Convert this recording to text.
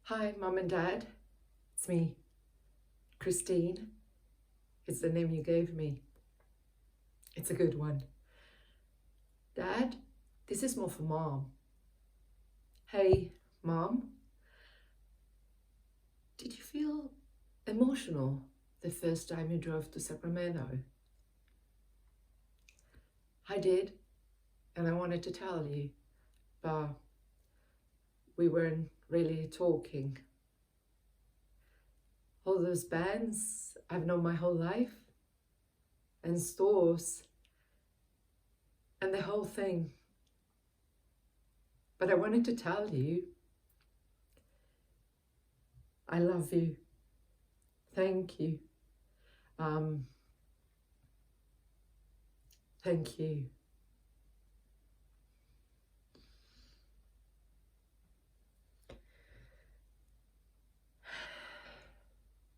Hi, Mum and Dad. It's me, Christine. It's the name you gave me. It's a good one. Dad, this is more for Mom. Hey, Mom. Did you feel emotional the first time you drove to Sacramento? I did, and I wanted to tell you, but we weren't really talking. All those bands I've known my whole life, and stores, and the whole thing. But I wanted to tell you, I love you. Thank you. Thank you.